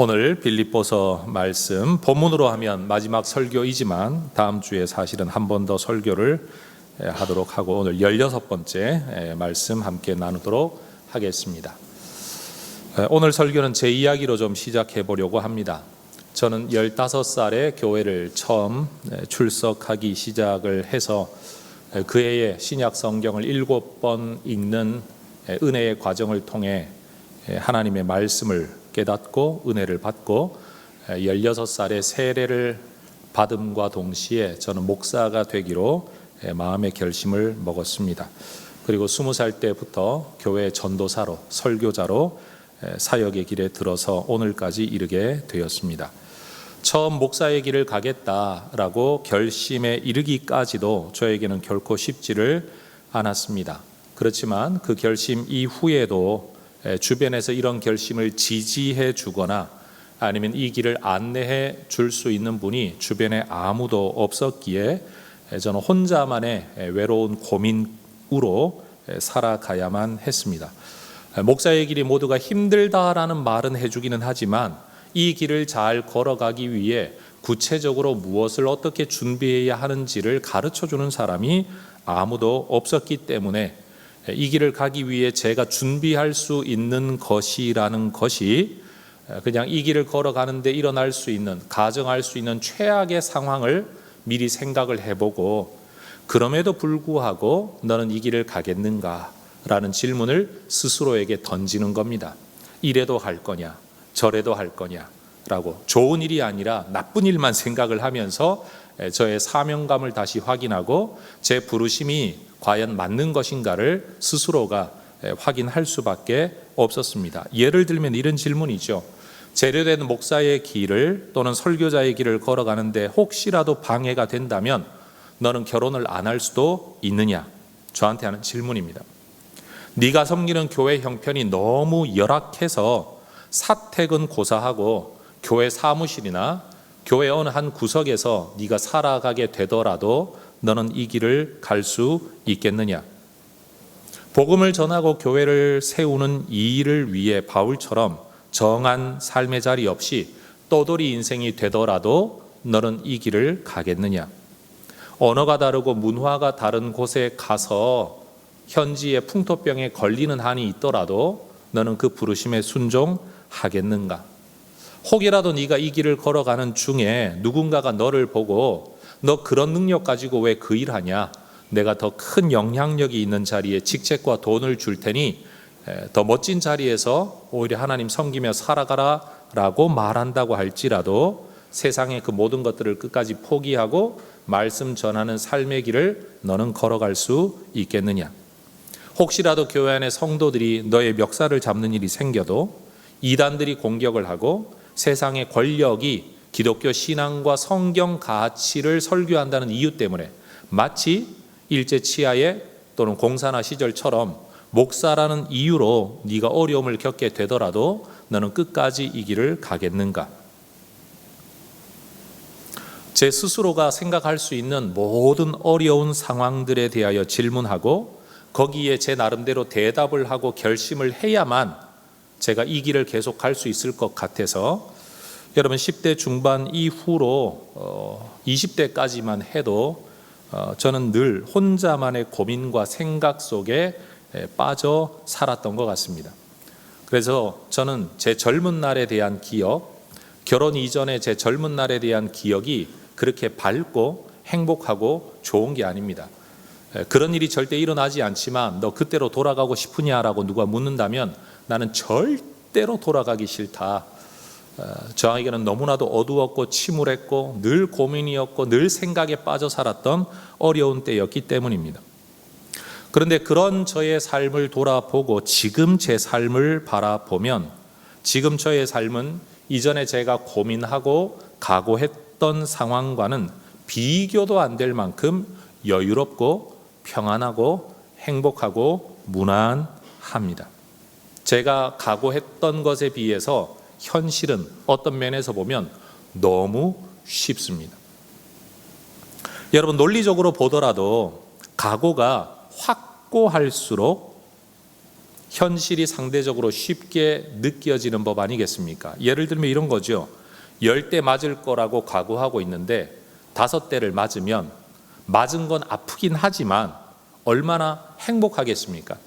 오늘 빌립보서 말씀 본문으로 하면 마지막 설교이지만 다음 주에 사실은 한 번 더 설교를 하도록 하고 오늘 16번째 말씀 함께 나누도록 하겠습니다. 오늘 설교는 제 이야기로 좀 시작해 보려고 합니다. 저는 15살에 교회를 처음 출석하기 시작을 해서 그 해에 신약 성경을 7번 읽는 은혜의 과정을 통해 하나님의 말씀을 깨닫고 은혜를 받고 16살에 세례를 받음과 동시에 저는 목사가 되기로 마음의 결심을 먹었습니다. 그리고 20살 때부터 교회 전도사로 설교자로 사역의 길에 들어서 오늘까지 이르게 되었습니다. 처음 목사의 길을 가겠다라고 결심에 이르기까지도 저에게는 결코 쉽지를 않았습니다. 그렇지만 그 결심 이후에도 주변에서 이런 결심을 지지해 주거나 아니면 이 길을 안내해 줄 수 있는 분이 주변에 아무도 없었기에 저는 혼자만의 외로운 고민으로 살아가야만 했습니다. 목사의 길이 모두가 힘들다라는 말은 해주기는 하지만 이 길을 잘 걸어가기 위해 구체적으로 무엇을 어떻게 준비해야 하는지를 가르쳐주는 사람이 아무도 없었기 때문에 이 길을 가기 위해 제가 준비할 수 있는 것이라는 것이 그냥 이 길을 걸어가는데 일어날 수 있는, 가정할 수 있는 최악의 상황을 미리 생각을 해보고 그럼에도 불구하고 너는 이 길을 가겠는가? 라는 질문을 스스로에게 던지는 겁니다. 이래도 할 거냐? 저래도 할 거냐? 라고 좋은 일이 아니라 나쁜 일만 생각을 하면서 저의 사명감을 다시 확인하고 제 부르심이 과연 맞는 것인가를 스스로가 확인할 수밖에 없었습니다. 예를 들면 이런 질문이죠. 제대된 목사의 길을 또는 설교자의 길을 걸어가는데 혹시라도 방해가 된다면 너는 결혼을 안 할 수도 있느냐? 저한테 하는 질문입니다. 네가 섬기는 교회 형편이 너무 열악해서 사택은 고사하고 교회 사무실이나 교회 어느 한 구석에서 네가 살아가게 되더라도 너는 이 길을 갈 수 있겠느냐? 복음을 전하고 교회를 세우는 이 일을 위해 바울처럼 정한 삶의 자리 없이 떠돌이 인생이 되더라도 너는 이 길을 가겠느냐? 언어가 다르고 문화가 다른 곳에 가서 현지의 풍토병에 걸리는 한이 있더라도 너는 그 부르심에 순종하겠는가? 혹이라도 네가 이 길을 걸어가는 중에 누군가가 너를 보고 너 그런 능력 가지고 왜 그 일 하냐? 내가 더 큰 영향력이 있는 자리에 직책과 돈을 줄 테니 더 멋진 자리에서 오히려 하나님 섬기며 살아가라 라고 말한다고 할지라도 세상의 그 모든 것들을 끝까지 포기하고 말씀 전하는 삶의 길을 너는 걸어갈 수 있겠느냐? 혹시라도 교회 안에 성도들이 너의 멱살을 잡는 일이 생겨도 이단들이 공격을 하고 세상의 권력이 기독교 신앙과 성경 가치를 설교한다는 이유 때문에 마치 일제 치하에 또는 공산화 시절처럼 목사라는 이유로 네가 어려움을 겪게 되더라도 너는 끝까지 이 길을 가겠는가? 제 스스로가 생각할 수 있는 모든 어려운 상황들에 대하여 질문하고 거기에 제 나름대로 대답을 하고 결심을 해야만 제가 이 길을 계속 갈 수 있을 것 같아서 여러분 10대 중반 이후로 20대까지만 해도 저는 늘 혼자만의 고민과 생각 속에 빠져 살았던 것 같습니다. 그래서 저는 제 젊은 날에 대한 기억, 결혼 이전에 제 젊은 날에 대한 기억이 그렇게 밝고 행복하고 좋은 게 아닙니다. 그런 일이 절대 일어나지 않지만 너 그때로 돌아가고 싶으냐라고 누가 묻는다면 나는 절대로 돌아가기 싫다. 저에게는 너무나도 어두웠고 침울했고 늘 고민이었고 늘 생각에 빠져 살았던 어려운 때였기 때문입니다. 그런데 그런 저의 삶을 돌아보고 지금 제 삶을 바라보면 지금 저의 삶은 이전에 제가 고민하고 각오했던 상황과는 비교도 안 될 만큼 여유롭고 평안하고 행복하고 무난합니다. 제가 각오했던 것에 비해서 현실은 어떤 면에서 보면 너무 쉽습니다. 여러분 논리적으로 보더라도 각오가 확고할수록 현실이 상대적으로 쉽게 느껴지는 법 아니겠습니까? 예를 들면 이런 거죠. 10대 맞을 거라고 각오하고 있는데 5대를 맞으면 맞은 건 아프긴 하지만 얼마나 행복하겠습니까?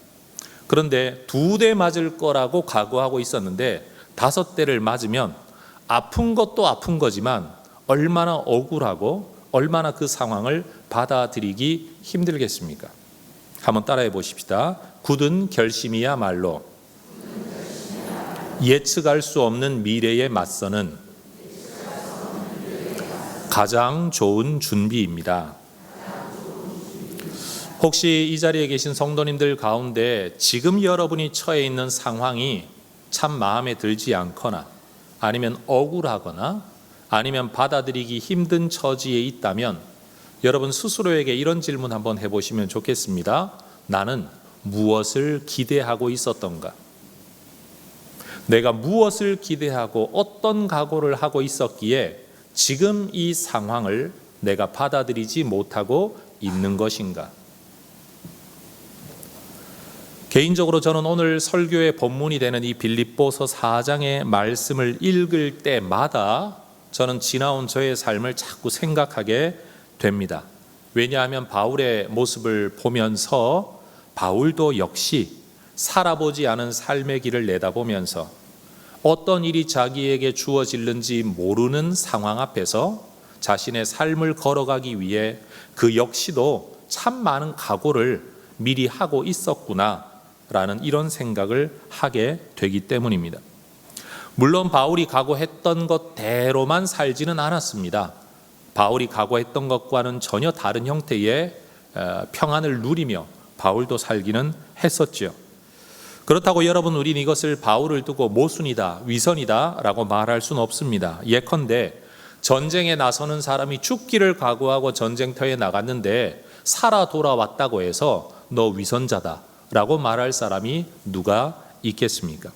그런데 2대 맞을 거라고 각오하고 있었는데 5대를 맞으면 아픈 것도 아픈 거지만 얼마나 억울하고 얼마나 그 상황을 받아들이기 힘들겠습니까? 한번 따라해 보십시다. 굳은 결심이야말로 예측할 수 없는 미래에 맞서는 가장 좋은 준비입니다. 혹시 이 자리에 계신 성도님들 가운데 지금 여러분이 처해 있는 상황이 참 마음에 들지 않거나 아니면 억울하거나 아니면 받아들이기 힘든 처지에 있다면 여러분 스스로에게 이런 질문 한번 해보시면 좋겠습니다. 나는 무엇을 기대하고 있었던가? 내가 무엇을 기대하고 어떤 각오를 하고 있었기에 지금 이 상황을 내가 받아들이지 못하고 있는 것인가? 개인적으로 저는 오늘 설교의 본문이 되는 이 빌립보서 4장의 말씀을 읽을 때마다 저는 지나온 저의 삶을 자꾸 생각하게 됩니다. 왜냐하면 바울의 모습을 보면서 바울도 역시 살아보지 않은 삶의 길을 내다보면서 어떤 일이 자기에게 주어질는지 모르는 상황 앞에서 자신의 삶을 걸어가기 위해 그 역시도 참 많은 각오를 미리 하고 있었구나라는 이런 생각을 하게 되기 때문입니다. 물론 바울이 각오했던 것대로만 살지는 않았습니다. 바울이 각오했던 것과는 전혀 다른 형태의 평안을 누리며 바울도 살기는 했었죠. 그렇다고 여러분 우리는 이것을 바울을 두고 모순이다, 위선이다 라고 말할 수는 없습니다. 예컨대 전쟁에 나서는 사람이 죽기를 각오하고 전쟁터에 나갔는데 살아 돌아왔다고 해서 너 위선자다 라고 말할 사람이 누가 있겠습니까?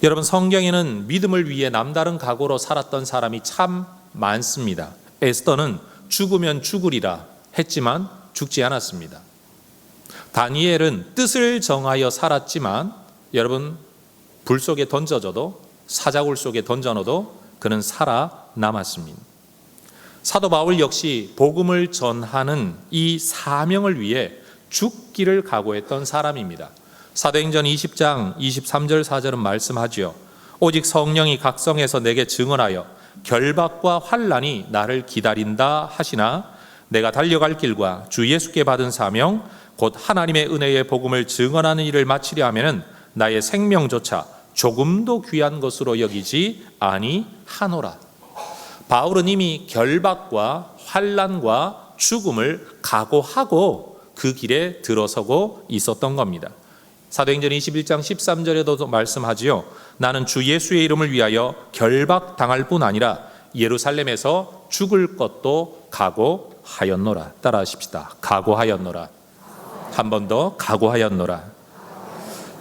여러분 성경에는 믿음을 위해 남다른 각오로 살았던 사람이 참 많습니다. 에스더는 죽으면 죽으리라 했지만 죽지 않았습니다. 다니엘은 뜻을 정하여 살았지만 여러분 불 속에 던져져도 사자굴 속에 던져넣어도 그는 살아남았습니다. 사도 바울 역시 복음을 전하는 이 사명을 위해 죽기를 각오했던 사람입니다. 사도행전 20장 23절 4절은 말씀하지요. 오직 성령이 각성해서 내게 증언하여 결박과 환난이 나를 기다린다 하시나 내가 달려갈 길과 주 예수께 받은 사명 곧 하나님의 은혜의 복음을 증언하는 일을 마치려 하면은 나의 생명조차 조금도 귀한 것으로 여기지 아니하노라. 바울은 이미 결박과 환난과 죽음을 각오하고 그 길에 들어서고 있었던 겁니다. 사도행전 21장 13절에도 말씀하지요. 나는 주 예수의 이름을 위하여 결박당할 뿐 아니라 예루살렘에서 죽을 것도 각오하였노라. 따라하십시다. 각오하였노라. 한 번 더 각오하였노라.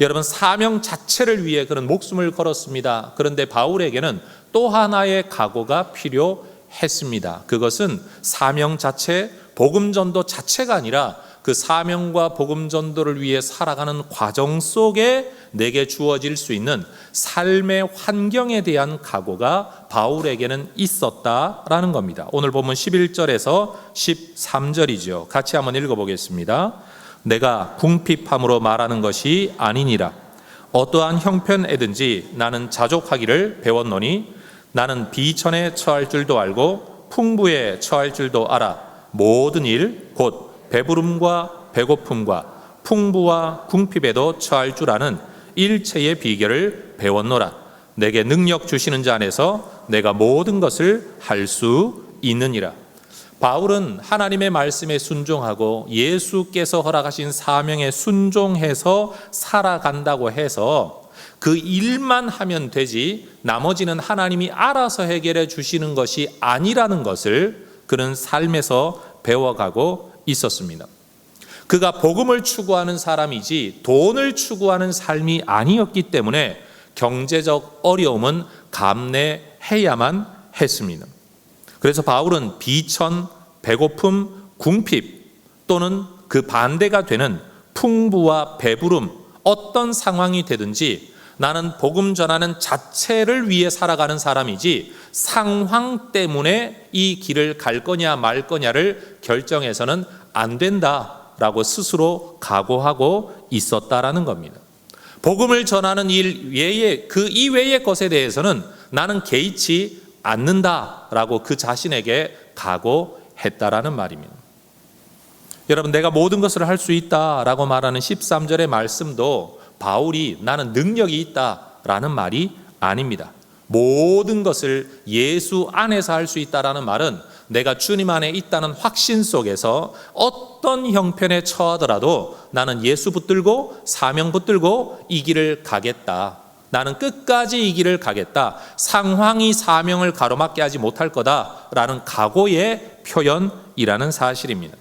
여러분 사명 자체를 위해 그는 목숨을 걸었습니다. 그런데 바울에게는 또 하나의 각오가 필요했습니다. 그것은 사명 자체, 복음 전도 자체가 아니라 그 사명과 복음 전도를 위해 살아가는 과정 속에 내게 주어질 수 있는 삶의 환경에 대한 각오가 바울에게는 있었다라는 겁니다. 오늘 본문 11절에서 13절이죠. 같이 한번 읽어보겠습니다. 내가 궁핍함으로 말하는 것이 아니니라. 어떠한 형편에든지 나는 자족하기를 배웠노니 나는 비천에 처할 줄도 알고 풍부에 처할 줄도 알아. 모든 일 곧 배부름과 배고픔과 풍부와 궁핍에도 처할 줄 아는 일체의 비결을 배웠노라. 내게 능력 주시는 자 안에서 내가 모든 것을 할 수 있느니라. 바울은 하나님의 말씀에 순종하고 예수께서 허락하신 사명에 순종해서 살아간다고 해서 그 일만 하면 되지 나머지는 하나님이 알아서 해결해 주시는 것이 아니라는 것을 그는 삶에서 배워가고 있었습니다. 그가 복음을 추구하는 사람이지 돈을 추구하는 삶이 아니었기 때문에 경제적 어려움은 감내해야만 했습니다. 그래서 바울은 비천, 배고픔, 궁핍 또는 그 반대가 되는 풍부와 배부름, 어떤 상황이 되든지 나는 복음 전하는 자체를 위해 살아가는 사람이지 상황 때문에 이 길을 갈 거냐 말 거냐를 결정해서는 안 된다라고 스스로 각오하고 있었다라는 겁니다. 복음을 전하는 일 외에 그 이외의 것에 대해서는 나는 개의치 않는다라고 그 자신에게 각오했다라는 말입니다. 여러분, 내가 모든 것을 할 수 있다라고 말하는 13절의 말씀도 바울이 나는 능력이 있다라는 말이 아닙니다. 모든 것을 예수 안에서 할 수 있다라는 말은 내가 주님 안에 있다는 확신 속에서 어떤 형편에 처하더라도 나는 예수 붙들고 사명 붙들고 이 길을 가겠다. 나는 끝까지 이 길을 가겠다. 상황이 사명을 가로막게 하지 못할 거다라는 각오의 표현이라는 사실입니다.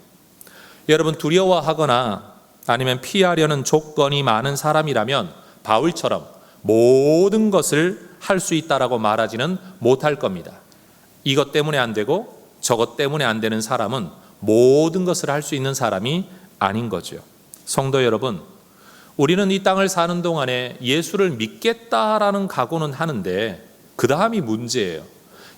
여러분, 두려워하거나 아니면 피하려는 조건이 많은 사람이라면 바울처럼 모든 것을 할 수 있다라고 말하지는 못할 겁니다. 이것 때문에 안 되고 저것 때문에 안 되는 사람은 모든 것을 할 수 있는 사람이 아닌 거죠. 성도 여러분, 우리는 이 땅을 사는 동안에 예수를 믿겠다라는 각오는 하는데 그 다음이 문제예요.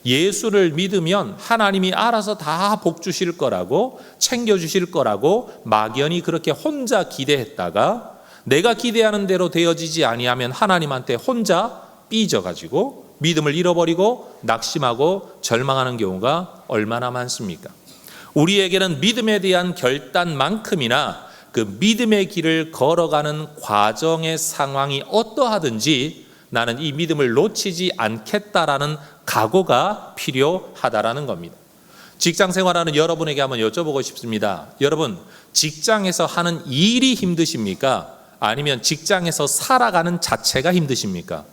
예수를 믿으면 하나님이 알아서 다 복 주실 거라고 챙겨주실 거라고 막연히 그렇게 혼자 기대했다가 내가 기대하는 대로 되어지지 아니하면 하나님한테 혼자 삐져가지고 믿음을 잃어버리고 낙심하고 절망하는 경우가 얼마나 많습니까? 우리에게는 믿음에 대한 결단만큼이나 그 믿음의 길을 걸어가는 과정의 상황이 어떠하든지 나는 이 믿음을 놓치지 않겠다라는 각오가 필요하다라는 겁니다. 직장 생활하는 여러분에게 한번 여쭤보고 싶습니다. 여러분, 직장에서 하는 일이 힘드십니까? 아니면 직장에서 살아가는 자체가 힘드십니까?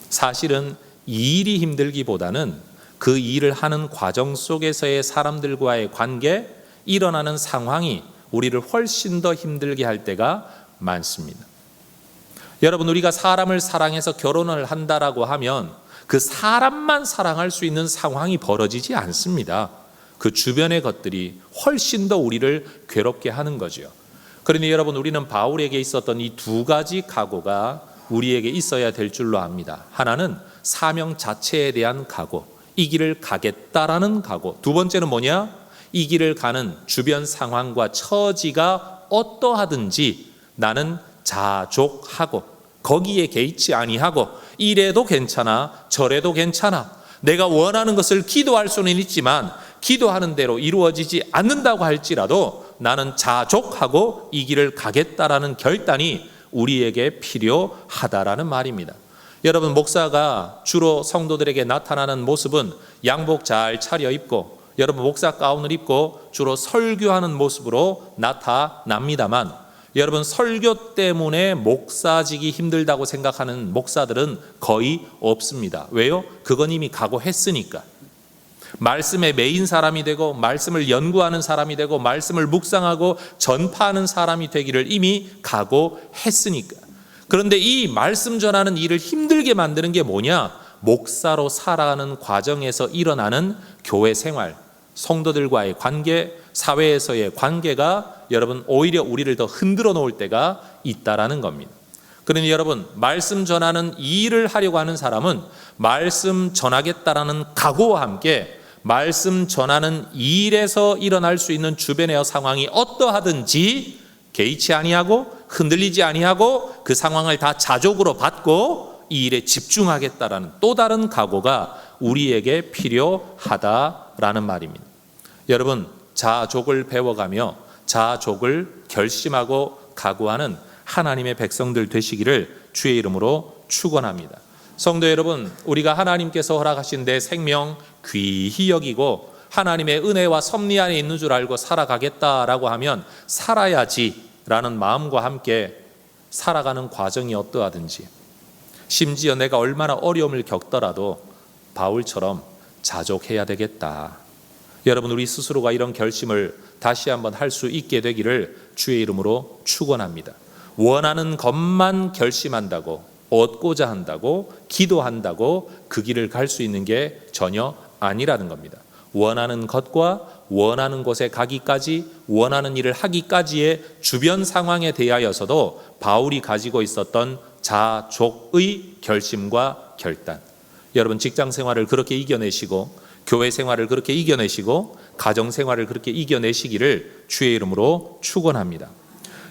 사실은 일이 힘들기보다는 그 일을 하는 과정 속에서의 사람들과의 관계, 일어나는 상황이 우리를 훨씬 더 힘들게 할 때가 많습니다. 여러분, 우리가 사람을 사랑해서 결혼을 한다라고 하면 그 사람만 사랑할 수 있는 상황이 벌어지지 않습니다. 그 주변의 것들이 훨씬 더 우리를 괴롭게 하는 거죠. 그러니 여러분, 우리는 바울에게 있었던 이 두 가지 각오가 우리에게 있어야 될 줄로 압니다. 하나는 사명 자체에 대한 각오, 이 길을 가겠다라는 각오. 두 번째는 뭐냐? 이 길을 가는 주변 상황과 처지가 어떠하든지 나는 자족하고 거기에 개의치 아니하고 이래도 괜찮아 저래도 괜찮아. 내가 원하는 것을 기도할 수는 있지만 기도하는 대로 이루어지지 않는다고 할지라도 나는 자족하고 이 길을 가겠다라는 결단이 우리에게 필요하다라는 말입니다. 여러분, 목사가 주로 성도들에게 나타나는 모습은 양복 잘 차려입고 여러분 목사 가운을 입고 주로 설교하는 모습으로 나타납니다만 여러분, 설교 때문에 목사직이 힘들다고 생각하는 목사들은 거의 없습니다. 왜요? 그건 이미 각오했으니까. 말씀의 메인 사람이 되고 말씀을 연구하는 사람이 되고 말씀을 묵상하고 전파하는 사람이 되기를 이미 각오했으니까. 그런데 이 말씀 전하는 일을 힘들게 만드는 게 뭐냐? 목사로 살아가는 과정에서 일어나는 교회 생활, 성도들과의 관계, 사회에서의 관계가 여러분 오히려 우리를 더 흔들어 놓을 때가 있다라는 겁니다. 그러니 여러분, 말씀 전하는 이 일을 하려고 하는 사람은 말씀 전하겠다라는 각오와 함께 말씀 전하는 이 일에서 일어날 수 있는 주변의 상황이 어떠하든지 개의치 아니하고 흔들리지 아니하고 그 상황을 다 자족으로 받고 이 일에 집중하겠다라는 또 다른 각오가 우리에게 필요하다라는 말입니다. 여러분, 자족을 배워가며 자족을 결심하고 각오하는 하나님의 백성들 되시기를 주의 이름으로 축원합니다. 성도 여러분, 우리가 하나님께서 허락하신 내 생명 귀히 여기고 하나님의 은혜와 섭리 안에 있는 줄 알고 살아가겠다라고 하면 살아야지라는 마음과 함께 살아가는 과정이 어떠하든지 심지어 내가 얼마나 어려움을 겪더라도 바울처럼 자족해야 되겠다. 여러분, 우리 스스로가 이런 결심을 다시 한번 할 수 있게 되기를 주의 이름으로 축원합니다. 원하는 것만 결심한다고, 얻고자 한다고, 기도한다고 그 길을 갈 수 있는 게 전혀 아니라는 겁니다. 원하는 것과 원하는 곳에 가기까지, 원하는 일을 하기까지의 주변 상황에 대하여서도 바울이 가지고 있었던 자족의 결심과 결단. 여러분 직장 생활을 그렇게 이겨내시고 교회 생활을 그렇게 이겨내시고 가정 생활을 그렇게 이겨내시기를 주의 이름으로 축원합니다.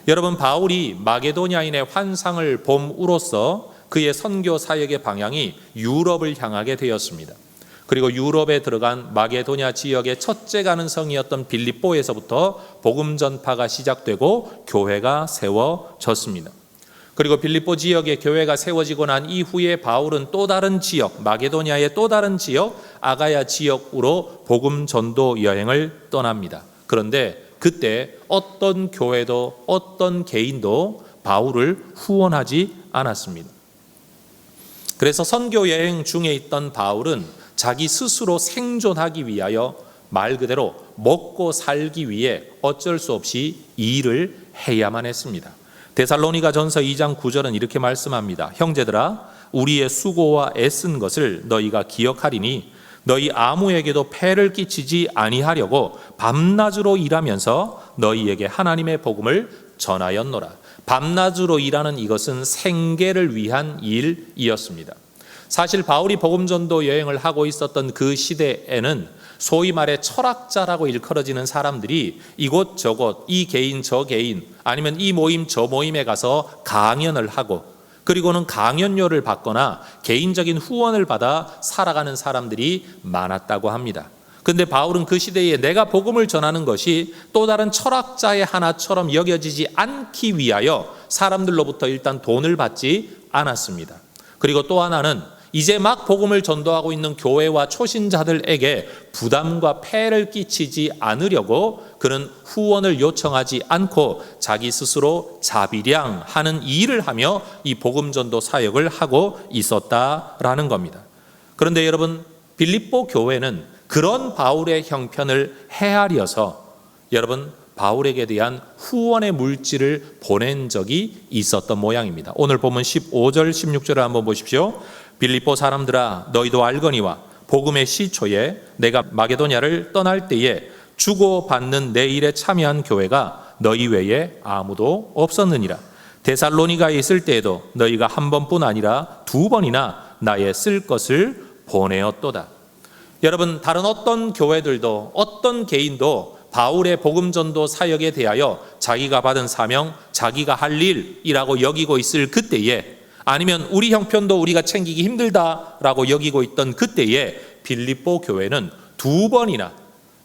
여러분 바울이 마게도냐인의 환상을 봄으로써 그의 선교 사역의 방향이 유럽을 향하게 되었습니다. 그리고 유럽에 들어간 마게도냐 지역의 첫째 가는 성이었던 빌립보에서부터 복음 전파가 시작되고 교회가 세워졌습니다. 그리고 빌립보 지역에 교회가 세워지고 난 이후에 바울은 또 다른 지역, 마게도냐의 또 다른 지역, 아가야 지역으로 복음 전도 여행을 떠납니다. 그런데 그때 어떤 교회도 어떤 개인도 바울을 후원하지 않았습니다. 그래서 선교 여행 중에 있던 바울은 자기 스스로 생존하기 위하여 말 그대로 먹고 살기 위해 어쩔 수 없이 일을 해야만 했습니다. 데살로니가 전서 2장 9절은 이렇게 말씀합니다. 형제들아 우리의 수고와 애쓴 것을 너희가 기억하리니 너희 아무에게도 폐를 끼치지 아니하려고 밤낮으로 일하면서 너희에게 하나님의 복음을 전하였노라. 밤낮으로 일하는 이것은 생계를 위한 일이었습니다. 사실 바울이 복음 전도 여행을 하고 있었던 그 시대에는 소위 말해 철학자라고 일컬어지는 사람들이 이곳저곳 이 개인 저 개인 아니면 이 모임 저 모임에 가서 강연을 하고 그리고는 강연료를 받거나 개인적인 후원을 받아 살아가는 사람들이 많았다고 합니다. 그런데 바울은 그 시대에 내가 복음을 전하는 것이 또 다른 철학자의 하나처럼 여겨지지 않기 위하여 사람들로부터 일단 돈을 받지 않았습니다. 그리고 또 하나는 이제 막 복음을 전도하고 있는 교회와 초신자들에게 부담과 폐를 끼치지 않으려고 그는 후원을 요청하지 않고 자기 스스로 자비량하는 일을 하며 이 복음 전도 사역을 하고 있었다라는 겁니다. 그런데 여러분 빌립보 교회는 그런 바울의 형편을 헤아려서 여러분 바울에게 대한 후원의 물질을 보낸 적이 있었던 모양입니다. 오늘 보면 15절 16절을 한번 보십시오. 빌립보 사람들아 너희도 알거니와 복음의 시초에 내가 마게도냐를 떠날 때에 주고받는 내 일에 참여한 교회가 너희 외에 아무도 없었느니라. 데살로니가에 있을 때에도 너희가 한 번뿐 아니라 두 번이나 나의 쓸 것을 보내었도다. 여러분 다른 어떤 교회들도 어떤 개인도 바울의 복음 전도 사역에 대하여 자기가 받은 사명, 자기가 할 일이라고 여기고 있을 그때에 아니면 우리 형편도 우리가 챙기기 힘들다라고 여기고 있던 그때에 빌립보 교회는 두 번이나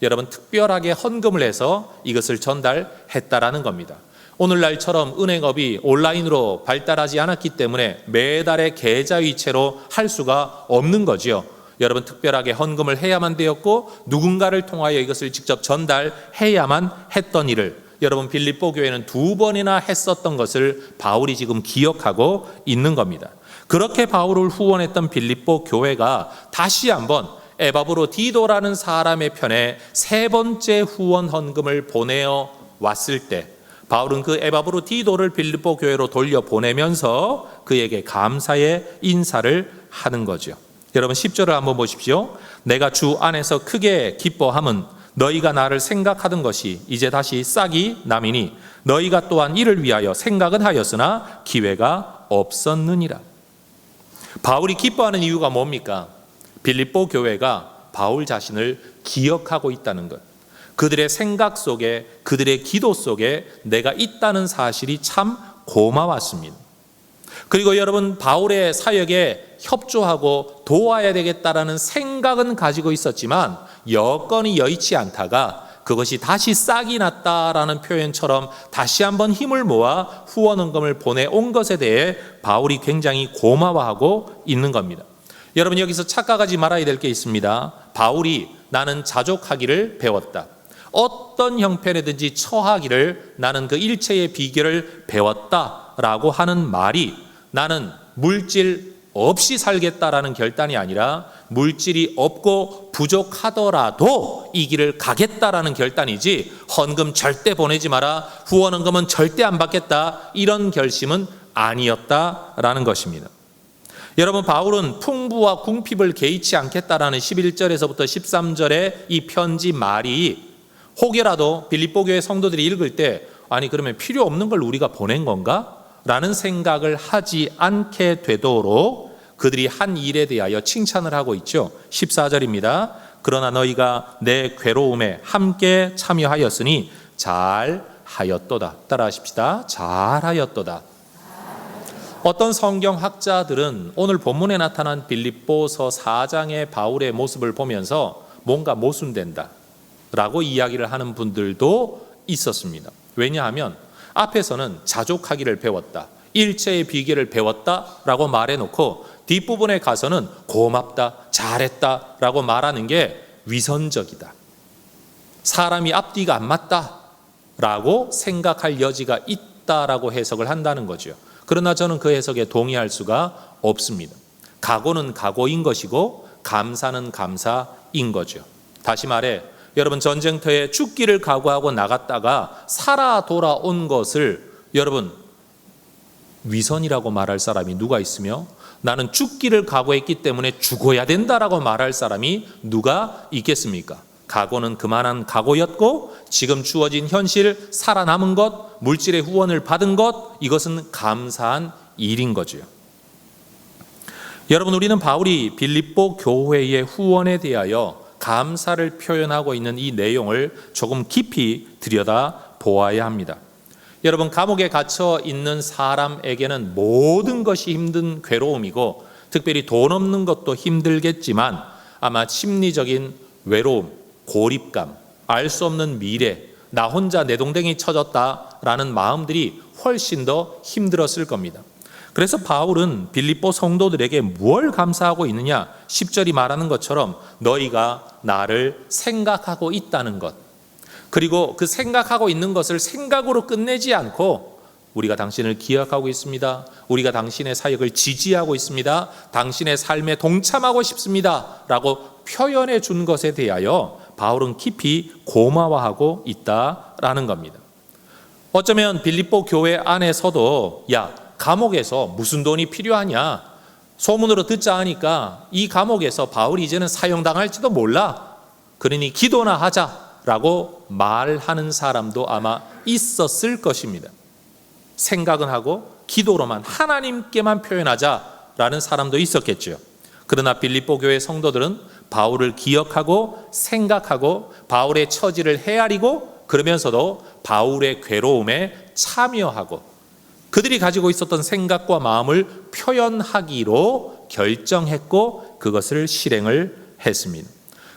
여러분 특별하게 헌금을 해서 이것을 전달했다라는 겁니다. 오늘날처럼 은행업이 온라인으로 발달하지 않았기 때문에 매달의 계좌이체로 할 수가 없는 거지요. 여러분 특별하게 헌금을 해야만 되었고 누군가를 통하여 이것을 직접 전달해야만 했던 일을 여러분 빌립보 교회는 두 번이나 했었던 것을 바울이 지금 기억하고 있는 겁니다. 그렇게 바울을 후원했던 빌립보 교회가 다시 한번 에바브로디도라는 사람의 편에 세 번째 후원 헌금을 보내어 왔을 때 바울은 그 에바브로디도를 빌립보 교회로 돌려보내면서 그에게 감사의 인사를 하는 거죠. 여러분 10절을 한번 보십시오. 내가 주 안에서 크게 기뻐함은 너희가 나를 생각하던 것이 이제 다시 싹이 남이니 너희가 또한 이를 위하여 생각은 하였으나 기회가 없었느니라. 바울이 기뻐하는 이유가 뭡니까? 빌립보 교회가 바울 자신을 기억하고 있다는 것. 그들의 생각 속에 그들의 기도 속에 내가 있다는 사실이 참 고마웠습니다. 그리고 여러분 바울의 사역에 협조하고 도와야 되겠다라는 생각은 가지고 있었지만 여건이 여의치 않다가 그것이 다시 싹이 났다라는 표현처럼 다시 한번 힘을 모아 후원헌금을 보내온 것에 대해 바울이 굉장히 고마워하고 있는 겁니다. 여러분 여기서 착각하지 말아야 될 게 있습니다. 바울이 나는 자족하기를 배웠다. 어떤 형편에든지 처하기를 나는 그 일체의 비결을 배웠다라고 하는 말이 나는 물질 없이 살겠다라는 결단이 아니라 물질이 없고 부족하더라도 이 길을 가겠다라는 결단이지 헌금 절대 보내지 마라, 후원헌금은 절대 안 받겠다 이런 결심은 아니었다라는 것입니다. 여러분 바울은 풍부와 궁핍을 개의치 않겠다라는 11절에서부터 13절의 이 편지 말이 혹여라도 빌립보 교회 성도들이 읽을 때 아니 그러면 필요 없는 걸 우리가 보낸 건가? 라는 생각을 하지 않게 되도록 그들이 한 일에 대하여 칭찬을 하고 있죠. 14절입니다. 그러나 너희가 내 괴로움에 함께 참여하였으니 잘하였도다. 따라하십시다. 잘하였도다. 어떤 성경학자들은 오늘 본문에 나타난 빌립보서 4장의 바울의 모습을 보면서 뭔가 모순된다 라고 이야기를 하는 분들도 있었습니다. 왜냐하면 앞에서는 자족하기를 배웠다, 일체의 비결을 배웠다 라고 말해놓고 뒷부분에 가서는 고맙다, 잘했다 라고 말하는 게 위선적이다, 사람이 앞뒤가 안 맞다 라고 생각할 여지가 있다라고 해석을 한다는 거죠. 그러나 저는 그 해석에 동의할 수가 없습니다. 각오는 각오인 것이고 감사는 감사인 거죠. 다시 말해 여러분, 전쟁터에 죽기를 각오하고 나갔다가 살아 돌아온 것을 여러분 위선이라고 말할 사람이 누가 있으며 나는 죽기를 각오했기 때문에 죽어야 된다라고 말할 사람이 누가 있겠습니까? 각오는 그만한 각오였고 지금 주어진 현실, 살아남은 것, 물질의 후원을 받은 것, 이것은 감사한 일인 거죠. 여러분, 우리는 바울이 빌립보 교회의 후원에 대하여 감사를 표현하고 있는 이 내용을 조금 깊이 들여다 보아야 합니다. 여러분, 감옥에 갇혀 있는 사람에게는 모든 것이 힘든 괴로움이고 특별히 돈 없는 것도 힘들겠지만 아마 심리적인 외로움, 고립감, 알 수 없는 미래, 나 혼자 내동댕이 쳐졌다라는 마음들이 훨씬 더 힘들었을 겁니다. 그래서 바울은 빌립보 성도들에게 무엇을 감사하고 있느냐? 10절이 말하는 것처럼 너희가 나를 생각하고 있다는 것, 그리고 그 생각하고 있는 것을 생각으로 끝내지 않고 우리가 당신을 기억하고 있습니다, 우리가 당신의 사역을 지지하고 있습니다, 당신의 삶에 동참하고 싶습니다 라고 표현해 준 것에 대하여 바울은 깊이 고마워하고 있다라는 겁니다. 어쩌면 빌립보 교회 안에서도 야, 감옥에서 무슨 돈이 필요하냐, 소문으로 듣자 하니까 이 감옥에서 바울이 이제는 사형당할지도 몰라, 그러니 기도나 하자라고 말하는 사람도 아마 있었을 것입니다. 생각은 하고 기도로만 하나님께만 표현하자라는 사람도 있었겠죠. 그러나 빌립보 교회 성도들은 바울을 기억하고 생각하고 바울의 처지를 헤아리고 그러면서도 바울의 괴로움에 참여하고 그들이 가지고 있었던 생각과 마음을 표현하기로 결정했고 그것을 실행을 했습니다.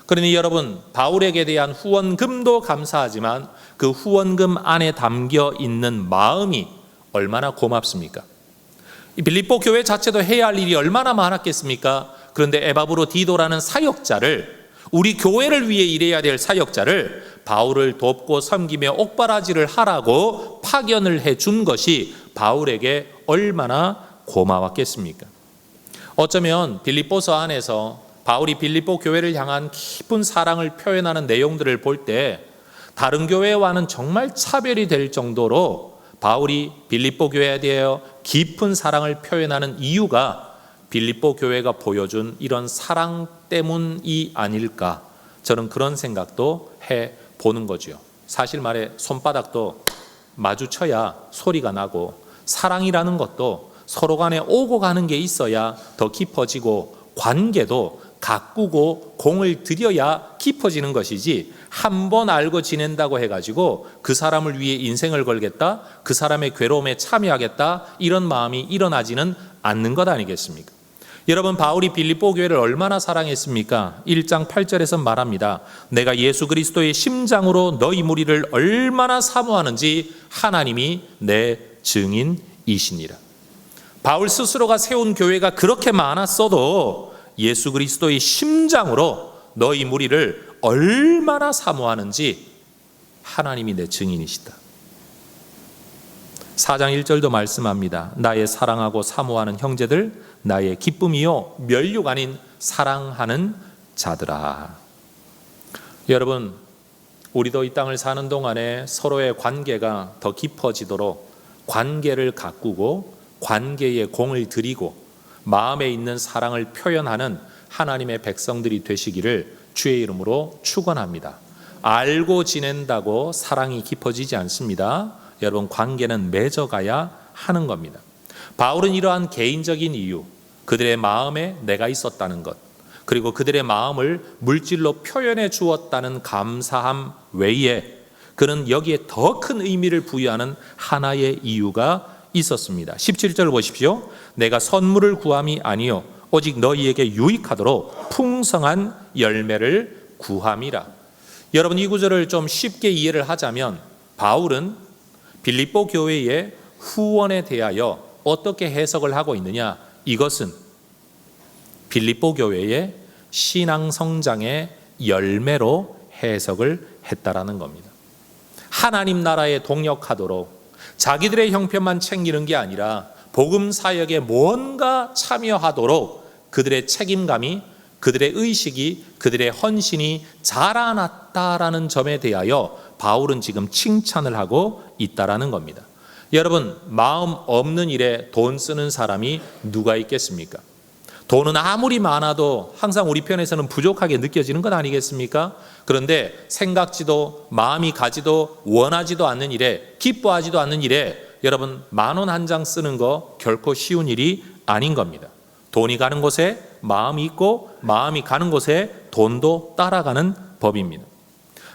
그러니 여러분, 바울에게 대한 후원금도 감사하지만 그 후원금 안에 담겨 있는 마음이 얼마나 고맙습니까? 이 빌립보 교회 자체도 해야 할 일이 얼마나 많았겠습니까? 그런데 에바브로 디도라는 사역자를, 우리 교회를 위해 일해야 될 사역자를 바울을 돕고 섬기며 옥바라지를 하라고 파견을 해준 것이 바울에게 얼마나 고마웠겠습니까? 어쩌면 빌립보서 안에서 바울이 빌립보 교회를 향한 깊은 사랑을 표현하는 내용들을 볼 때 다른 교회와는 정말 차별이 될 정도로 바울이 빌립보 교회에 대하여 깊은 사랑을 표현하는 이유가 빌립보 교회가 보여준 이런 사랑 때문이 아닐까, 저는 그런 생각도 해보는 거죠. 사실 말해 손바닥도 마주쳐야 소리가 나고 사랑이라는 것도 서로 간에 오고 가는 게 있어야 더 깊어지고 관계도 가꾸고 공을 들여야 깊어지는 것이지, 한 번 알고 지낸다고 해가지고 그 사람을 위해 인생을 걸겠다, 그 사람의 괴로움에 참여하겠다, 이런 마음이 일어나지는 않는 것 아니겠습니까? 여러분, 바울이 빌립보 교회를 얼마나 사랑했습니까? 1장 8절에서 말합니다. 내가 예수 그리스도의 심장으로 너희 무리를 얼마나 사모하는지 하나님이 내 증인이시니라. 바울 스스로가 세운 교회가 그렇게 많았어도 예수 그리스도의 심장으로 너희 무리를 얼마나 사모하는지 하나님이 내 증인이시다. 4장 1절도 말씀합니다. 나의 사랑하고 사모하는 형제들, 나의 기쁨이요 면류가 아닌 사랑하는 자들아. 여러분, 우리도 이 땅을 사는 동안에 서로의 관계가 더 깊어지도록 관계를 가꾸고 관계에 공을 들이고 마음에 있는 사랑을 표현하는 하나님의 백성들이 되시기를 주의 이름으로 축원합니다. 알고 지낸다고 사랑이 깊어지지 않습니다. 여러분, 관계는 맺어가야 하는 겁니다. 바울은 이러한 개인적인 이유, 그들의 마음에 내가 있었다는 것, 그리고 그들의 마음을 물질로 표현해 주었다는 감사함 외에 그는 여기에 더 큰 의미를 부여하는 하나의 이유가 있었습니다. 17절 보십시오. 내가 선물을 구함이 아니요 오직 너희에게 유익하도록 풍성한 열매를 구함이라. 여러분, 이 구절을 좀 쉽게 이해를 하자면 바울은 빌립보 교회의 후원에 대하여 어떻게 해석을 하고 있느냐, 이것은 빌립보 교회의 신앙 성장의 열매로 해석을 했다라는 겁니다. 하나님 나라에 동역하도록 자기들의 형편만 챙기는 게 아니라 복음 사역에 뭔가 참여하도록 그들의 책임감이, 그들의 의식이, 그들의 헌신이 자라났다라는 점에 대하여 바울은 지금 칭찬을 하고 있다라는 겁니다. 여러분, 마음 없는 일에 돈 쓰는 사람이 누가 있겠습니까? 돈은 아무리 많아도 항상 우리 편에서는 부족하게 느껴지는 것 아니겠습니까? 그런데 생각지도 마음이 가지도 원하지도 않는 일에, 기뻐하지도 않는 일에 여러분, 10,000원 한 장 쓰는 거 결코 쉬운 일이 아닌 겁니다. 돈이 가는 곳에 마음이 있고 마음이 가는 곳에 돈도 따라가는 법입니다.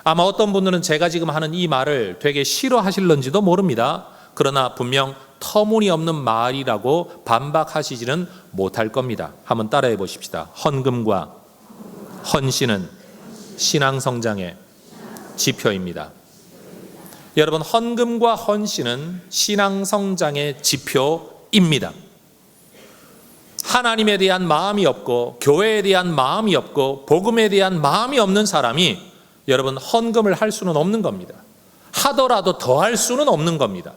아마 어떤 분들은 제가 지금 하는 이 말을 되게 싫어하실런지도 모릅니다. 그러나 분명 터무니없는 말이라고 반박하시지는 못할 겁니다. 한번 따라해 보십시다. 헌금과 헌신은 신앙 성장의 지표입니다. 여러분, 헌금과 헌신은 신앙 성장의 지표입니다. 하나님에 대한 마음이 없고 교회에 대한 마음이 없고 복음에 대한 마음이 없는 사람이 여러분, 헌금을 할 수는 없는 겁니다. 하더라도 더 할 수는 없는 겁니다.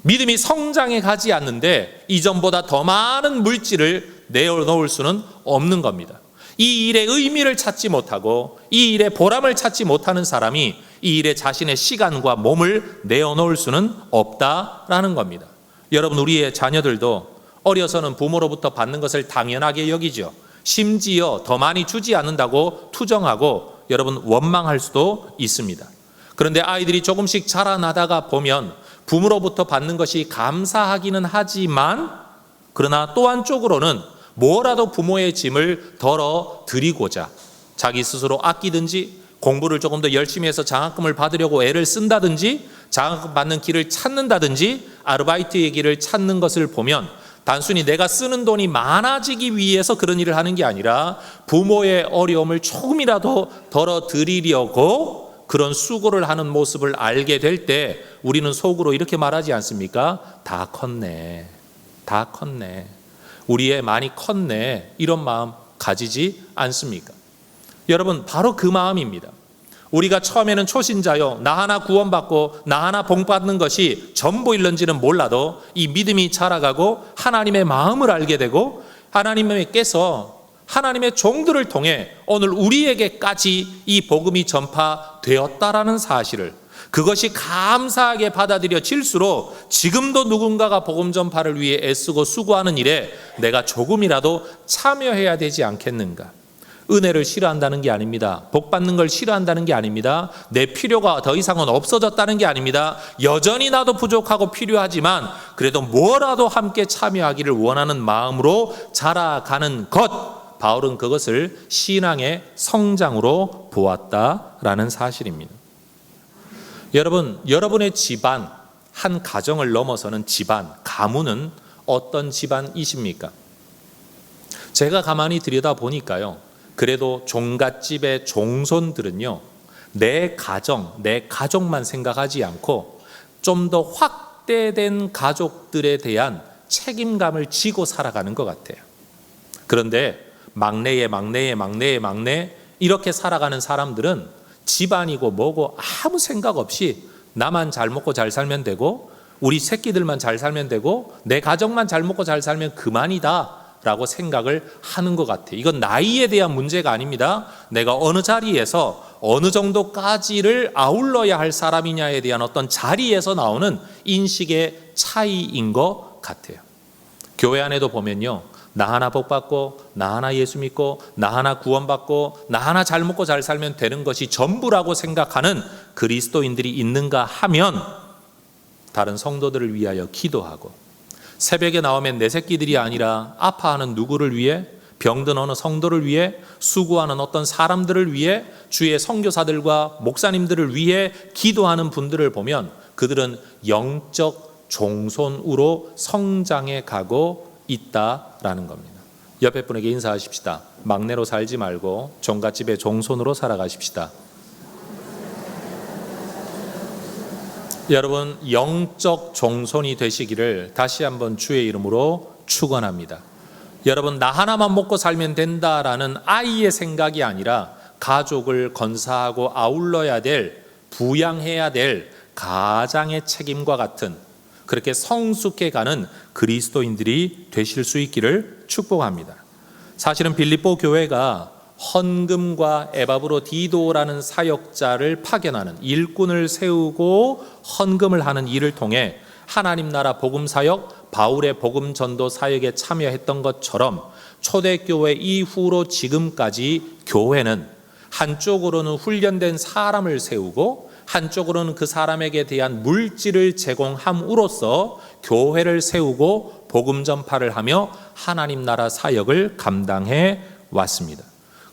믿음이 성장해 가지 않는데 이전보다 더 많은 물질을 내어놓을 수는 없는 겁니다. 이 일의 의미를 찾지 못하고 이 일의 보람을 찾지 못하는 사람이 이 일에 자신의 시간과 몸을 내어놓을 수는 없다라는 겁니다. 여러분, 우리의 자녀들도 어려서는 부모로부터 받는 것을 당연하게 여기죠. 심지어 더 많이 주지 않는다고 투정하고 여러분, 원망할 수도 있습니다. 그런데 아이들이 조금씩 자라나다가 보면 부모로부터 받는 것이 감사하기는 하지만 그러나 또 한쪽으로는 뭐라도 부모의 짐을 덜어 드리고자 자기 스스로 아끼든지 공부를 조금 더 열심히 해서 장학금을 받으려고 애를 쓴다든지 장학금 받는 길을 찾는다든지 아르바이트의 길을 찾는 것을 보면 단순히 내가 쓰는 돈이 많아지기 위해서 그런 일을 하는 게 아니라 부모의 어려움을 조금이라도 덜어 드리려고 그런 수고를 하는 모습을 알게 될 때 우리는 속으로 이렇게 말하지 않습니까? 다 컸네. 다 컸네. 우리 애 많이 컸네. 이런 마음 가지지 않습니까? 여러분, 바로 그 마음입니다. 우리가 처음에는 초신자요, 나 하나 구원받고 나 하나 복받는 것이 전부일런지는 몰라도 이 믿음이 자라가고 하나님의 마음을 알게 되고 하나님께서 하나님의 종들을 통해 오늘 우리에게까지 이 복음이 전파되었다라는 사실을, 그것이 감사하게 받아들여질수록 지금도 누군가가 복음 전파를 위해 애쓰고 수고하는 일에 내가 조금이라도 참여해야 되지 않겠는가. 은혜를 싫어한다는 게 아닙니다. 복 받는 걸 싫어한다는 게 아닙니다. 내 필요가 더 이상은 없어졌다는 게 아닙니다. 여전히 나도 부족하고 필요하지만 그래도 뭐라도 함께 참여하기를 원하는 마음으로 자라가는 것, 바울은 그것을 신앙의 성장으로 보았다라는 사실입니다. 여러분, 여러분의 집안, 한 가정을 넘어서는 집안, 가문은 어떤 집안이십니까? 제가 가만히 들여다보니까요, 그래도 종갓집의 종손들은요, 내 가정, 내 가족만 생각하지 않고 좀 더 확대된 가족들에 대한 책임감을 지고 살아가는 것 같아요. 그런데 막내의 막내 이렇게 살아가는 사람들은 집안이고 뭐고 아무 생각 없이 나만 잘 먹고 잘 살면 되고 우리 새끼들만 잘 살면 되고 내 가정만 잘 먹고 잘 살면 그만이다 라고 생각을 하는 것 같아요. 이건 나이에 대한 문제가 아닙니다. 내가 어느 자리에서 어느 정도까지를 아울러야 할 사람이냐에 대한 어떤 자리에서 나오는 인식의 차이인 것 같아요. 교회 안에도 보면요, 나 하나 복 받고, 나 하나 예수 믿고, 나 하나 구원받고, 나 하나 잘 먹고 잘 살면 되는 것이 전부라고 생각하는 그리스도인들이 있는가 하면 다른 성도들을 위하여 기도하고, 새벽에 나오면 내 새끼들이 아니라 아파하는 누구를 위해, 병든 어느 성도를 위해, 수고하는 어떤 사람들을 위해, 주의 선교사들과 목사님들을 위해 기도하는 분들을 보면 그들은 영적 종손으로 성장해 가고 있다라는 겁니다. 옆에 분에게 인사하십시다. 막내로 살지 말고 종갓집의 종손으로 살아가십시다. 여러분, 영적 종손이 되시기를 다시 한번 주의 이름으로 축원합니다. 여러분, 나 하나만 먹고 살면 된다라는 아이의 생각이 아니라 가족을 건사하고 아울러야 될, 부양해야 될 가장의 책임과 같은, 그렇게 성숙해가는 그리스도인들이 되실 수 있기를 축복합니다. 사실은 빌립보 교회가 헌금과 에바브로디도라는 사역자를 파견하는, 일꾼을 세우고 헌금을 하는 일을 통해 하나님 나라 복음 사역, 바울의 복음 전도 사역에 참여했던 것처럼 초대교회 이후로 지금까지 교회는 한쪽으로는 훈련된 사람을 세우고 한쪽으로는 그 사람에게 대한 물질을 제공함으로써 교회를 세우고 복음 전파를 하며 하나님 나라 사역을 감당해 왔습니다.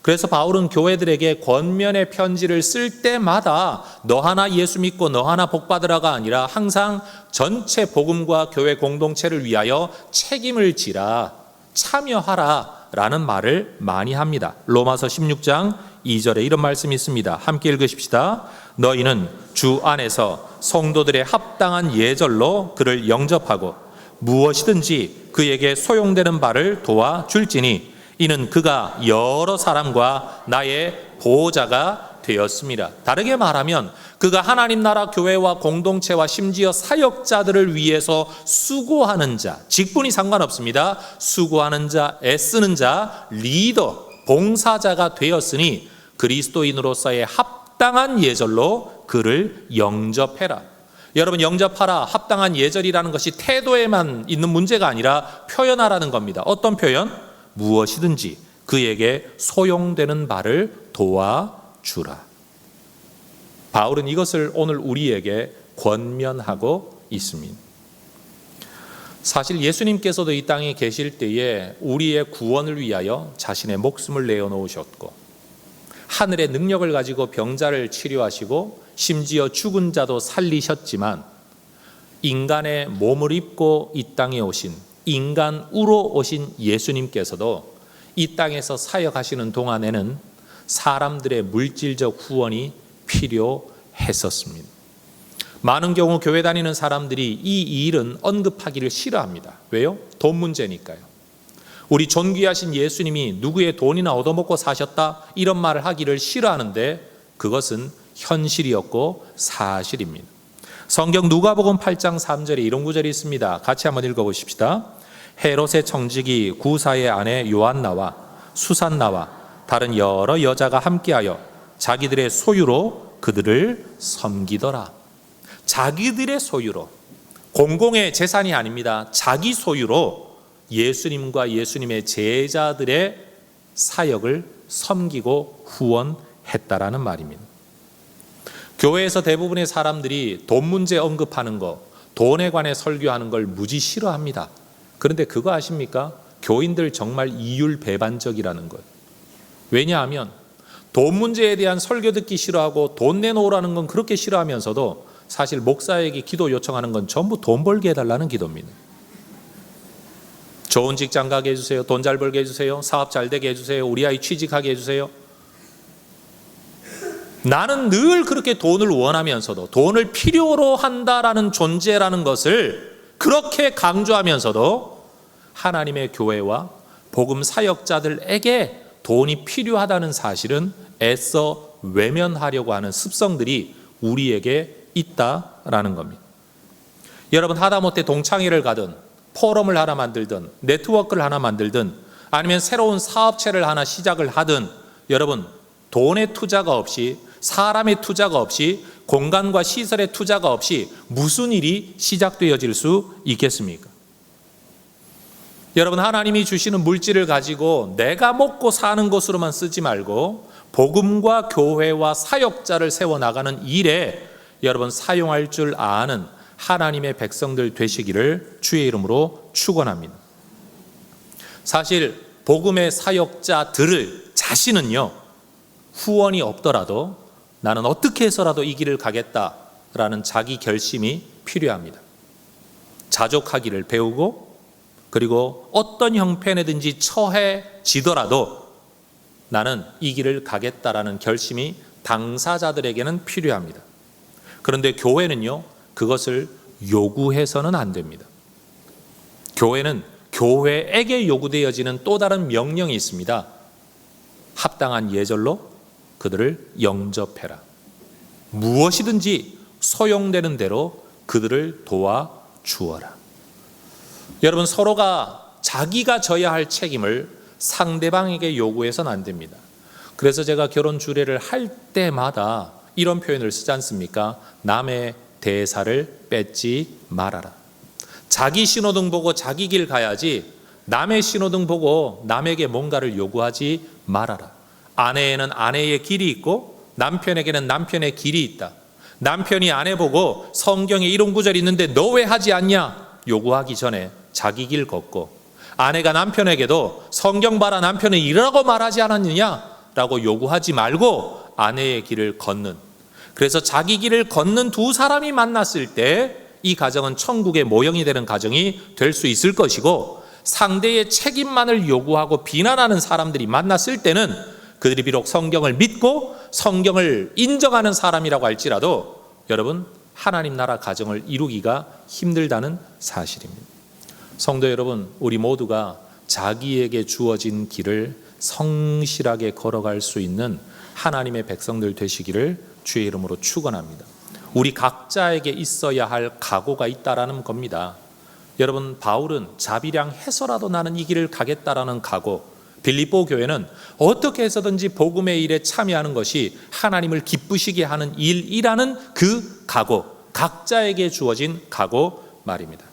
그래서 바울은 교회들에게 권면의 편지를 쓸 때마다 너 하나 예수 믿고 너 하나 복 받으라가 아니라 항상 전체 복음과 교회 공동체를 위하여 책임을 지라, 참여하라 라는 말을 많이 합니다. 로마서 16장 2절에 이런 말씀이 있습니다. 함께 읽으십시다. 너희는 주 안에서 성도들의 합당한 예절로 그를 영접하고 무엇이든지 그에게 소용되는 바를 도와줄지니 이는 그가 여러 사람과 나의 보호자가 되었습니다. 다르게 말하면 그가 하나님 나라 교회와 공동체와 심지어 사역자들을 위해서 수고하는 자, 직분이 상관없습니다. 수고하는 자, 애쓰는 자, 리더, 봉사자가 되었으니 그리스도인으로서의 합당한 예절로 그를 영접해라. 여러분, 영접하라, 합당한 예절이라는 것이 태도에만 있는 문제가 아니라 표현하라는 겁니다. 어떤 표현? 무엇이든지 그에게 소용되는 바를 도와주라. 바울은 이것을 오늘 우리에게 권면하고 있습니다. 사실 예수님께서도 이 땅에 계실 때에 우리의 구원을 위하여 자신의 목숨을 내어놓으셨고 하늘의 능력을 가지고 병자를 치료하시고 심지어 죽은 자도 살리셨지만 인간의 몸을 입고 이 땅에 오신, 인간으로 오신 예수님께서도 이 땅에서 사역하시는 동안에는 사람들의 물질적 후원이 필요했었습니다. 많은 경우 교회 다니는 사람들이 이 일은 언급하기를 싫어합니다. 왜요? 돈 문제니까요. 우리 존귀하신 예수님이 누구의 돈이나 얻어먹고 사셨다 이런 말을 하기를 싫어하는데 그것은 현실이었고 사실입니다. 성경 누가복음 8장 3절에 이런 구절이 있습니다. 같이 한번 읽어보십시다. 헤롯의 청지기 구사의 아내 요한나와 수산나와 다른 여러 여자가 함께하여 자기들의 소유로 그들을 섬기더라. 자기들의 소유로, 공공의 재산이 아닙니다. 자기 소유로 예수님과 예수님의 제자들의 사역을 섬기고 후원했다라는 말입니다. 교회에서 대부분의 사람들이 돈 문제 언급하는 거, 돈에 관해 설교하는 걸 무지 싫어합니다. 그런데 그거 아십니까? 교인들 정말 이율배반적이라는 것. 왜냐하면 돈 문제에 대한 설교 듣기 싫어하고 돈 내놓으라는 건 그렇게 싫어하면서도 사실 목사에게 기도 요청하는 건 전부 돈 벌게 해달라는 기도입니다. 좋은 직장 가게 해주세요. 돈 잘 벌게 해주세요. 사업 잘 되게 해주세요. 우리 아이 취직하게 해주세요. 나는 늘 그렇게 돈을 원하면서도 돈을 필요로 한다라는 존재라는 것을 그렇게 강조하면서도 하나님의 교회와 복음 사역자들에게 돈이 필요하다는 사실은 애써 외면하려고 하는 습성들이 우리에게 있다라는 겁니다. 여러분, 하다못해 동창회를 가든 포럼을 하나 만들든 네트워크를 하나 만들든 아니면 새로운 사업체를 하나 시작을 하든 여러분, 돈의 투자가 없이, 사람의 투자가 없이, 공간과 시설의 투자가 없이 무슨 일이 시작되어질 수 있겠습니까? 여러분, 하나님이 주시는 물질을 가지고 내가 먹고 사는 것으로만 쓰지 말고 복음과 교회와 사역자를 세워나가는 일에 여러분 사용할 줄 아는 하나님의 백성들 되시기를 주의 이름으로 축원합니다. 사실 복음의 사역자들을 자신은요, 후원이 없더라도 나는 어떻게 해서라도 이 길을 가겠다라는 자기 결심이 필요합니다. 자족하기를 배우고, 그리고 어떤 형편에든지 처해지더라도 나는 이 길을 가겠다라는 결심이 당사자들에게는 필요합니다. 그런데 교회는요, 그것을 요구해서는 안 됩니다. 교회는 교회에게 요구되어지는 또 다른 명령이 있습니다. 합당한 예절로 그들을 영접해라. 무엇이든지 소용되는 대로 그들을 도와주어라. 여러분, 서로가 자기가 져야 할 책임을 상대방에게 요구해서는 안 됩니다. 그래서 제가 결혼 주례를 할 때마다 이런 표현을 쓰지 않습니까? 남의 대사를 뺏지 말아라. 자기 신호등 보고 자기 길 가야지 남의 신호등 보고 남에게 뭔가를 요구하지 말아라. 아내에는 아내의 길이 있고 남편에게는 남편의 길이 있다. 남편이 아내 보고 성경에 이런 구절이 있는데 너 왜 하지 않냐? 요구하기 전에 자기 길 걷고, 아내가 남편에게도 성경 봐라, 남편은 이라고 말하지 않았느냐? 라고 요구하지 말고 아내의 길을 걷는, 그래서 자기 길을 걷는 두 사람이 만났을 때 이 가정은 천국의 모형이 되는 가정이 될 수 있을 것이고, 상대의 책임만을 요구하고 비난하는 사람들이 만났을 때는 그들이 비록 성경을 믿고 성경을 인정하는 사람이라고 할지라도 여러분, 하나님 나라 가정을 이루기가 힘들다는 사실입니다. 성도 여러분, 우리 모두가 자기에게 주어진 길을 성실하게 걸어갈 수 있는 하나님의 백성들 되시기를 주의 이름으로 축원합니다. 우리 각자에게 있어야 할 각오가 있다라는 겁니다. 여러분, 바울은 자비량해서라도 나는 이 길을 가겠다라는 각오, 빌립보 교회는 어떻게 해서든지 복음의 일에 참여하는 것이 하나님을 기쁘시게 하는 일이라는 그 각오, 각자에게 주어진 각오 말입니다.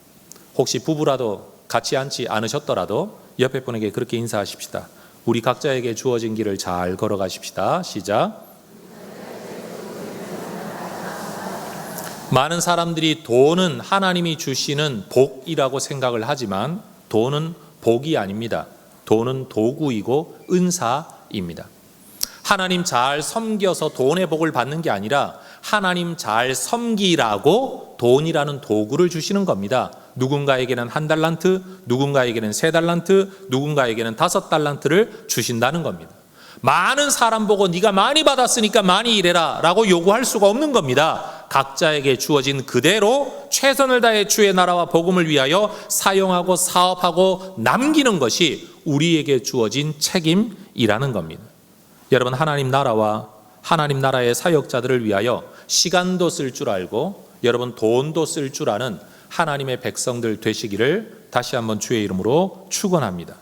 혹시 부부라도 같이 앉지 않으셨더라도 옆에 분에게 그렇게 인사하십시다. 우리 각자에게 주어진 길을 잘 걸어가십시다. 시작. 많은 사람들이 돈은 하나님이 주시는 복이라고 생각을 하지만 돈은 복이 아닙니다. 돈은 도구이고 은사입니다. 하나님 잘 섬겨서 돈의 복을 받는 게 아니라 하나님 잘 섬기라고 돈이라는 도구를 주시는 겁니다. 누군가에게는 1달란트, 누군가에게는 3달란트, 누군가에게는 5달란트를 주신다는 겁니다. 많은 사람 보고 네가 많이 받았으니까 많이 일해라 라고 요구할 수가 없는 겁니다. 각자에게 주어진 그대로 최선을 다해 주의 나라와 복음을 위하여 사용하고 사업하고 남기는 것이 우리에게 주어진 책임이라는 겁니다. 여러분, 하나님 나라와 하나님 나라의 사역자들을 위하여 시간도 쓸 줄 알고 여러분 돈도 쓸 줄 아는 하나님의 백성들 되시기를 다시 한번 주의 이름으로 축원합니다.